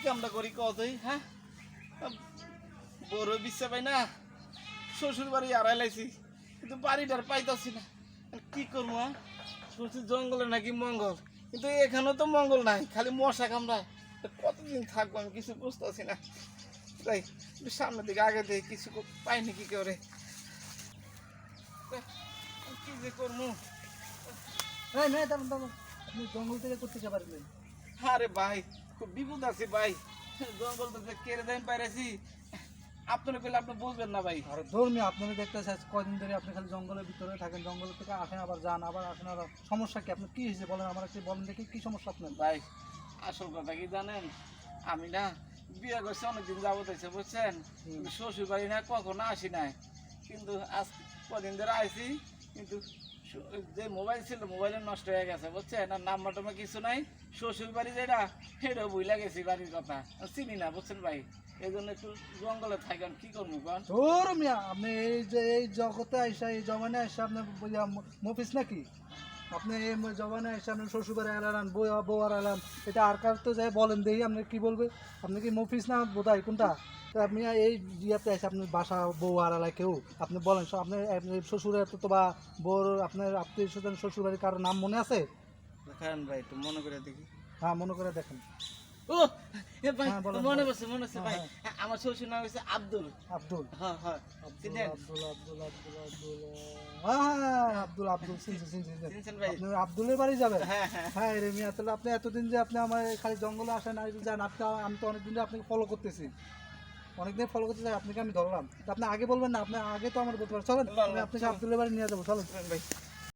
কামটা করি কতই হ্যাঁ বড় বিশ্বাস পাই না শ্বশুর বাড়ি আড়াই লাইছি কিন্তু বাড়িটার পাইতাছি না কি করবো হ্যাঁ শুনছি জঙ্গলে নাকি মঙ্গল কিন্তু এখানেও তো মঙ্গল নাই খালি মশা কামড়ায় কতদিন থাকবো আমি কিছু বুঝতেছি না তাই একটু সামনের দিকে আগে দিয়ে কিছু পাইনি কি করে কি যে করবো আপনি জঙ্গল থেকে করতে পারবেন? আরে ভাই খুব বিপদ আছে ভাই জঙ্গল তো কেড়ে দেন পাইছি আপনার পেলে আপনি বুঝবেন না ভাই আর ধর্মী আপনারা দেখতে কদিন ধরে আপনি খালি জঙ্গলের ভিতরে থাকেন, জঙ্গল থেকে আসেন আবার যান আবার আসেন আবার সমস্যা কি আপনার কি হয়েছে বলেন আমার একটু বলেন দেখি কি সমস্যা আপনার? ভাই আসল কথা কি জানেন আমি না বিয়ে করছি অনেকদিন যাবত হয়েছে বুঝছেন শ্বশুর বাড়ি না কখনো আসি নাই কিন্তু আজ কদিন ধরে আইছি কিন্তু যে মোবাইল ছিল মোবাইলে নষ্ট হয়ে গেছে বুঝছেন আর নাম্বার টাম্বার কিছু নাই শ্বশুর বাড়ি যেটা সেটাও বুঝলা গেছি বাড়ির কথা চিনি না বুঝছেন ভাই এই জন্য একটু জঙ্গলে থাকেন কি করবো কন ধর্মিয়া আপনি এই যে এই জগতে আইসা এই জমানে আইসা আপনার মফিস নাকি? আপনি এই জমানে এসে আপনার শ্বশুরবাড়ি এলান বউ আর এলান এটা আর কার তো যাই বলেন দেখি আপনি কি বলবে? আপনি কি মফিস না বোধহয় কোনটা? তো আপনি এই ইয়েতে এসে আপনার বাসা বউ আর এলায় কেউ আপনি বলেন আপনার শ্বশুরের তো বা বউর আপনার আত্মীয় স্বজন শ্বশুরবাড়ি কারোর নাম মনে আছে? দেখান ভাই একটু মনে করে দেখি হ্যাঁ মনে করে দেখেন। ও ভাই হ্যাঁ, বলেন, মনে বলেন। পড়ছে ভাই আমার শ্বশুর নাম হচ্ছে আব্দুল আব্দুল হ্যাঁ হ্যাঁ চিনেন? আব্দুল আব্দুল আব্দুল আব্দুল হ্যাঁ আব্দুল আব্দুল চিনছেন ভাই আপনি আব্দুলের বাড়ি যাবেন? হ্যাঁ হ্যাঁ হ্যাঁ রে মিয়া, তাহলে আপনি এতদিন যে আপনি আমার খালি জঙ্গলে আসেন আর যান আপনি আমি তো অনেকদিন ধরে আপনাকে ফলো করতেছি, অনেকদিন ফলো করতে চাই আপনাকে আমি ধরলাম। তো আপনি আগে বলবেন না, আপনি আগে তো আমার বলতে পারেন চলেন আমি আপনাকে আব্দুলের বাড়ি নিয়ে যাবো চলেন ভাই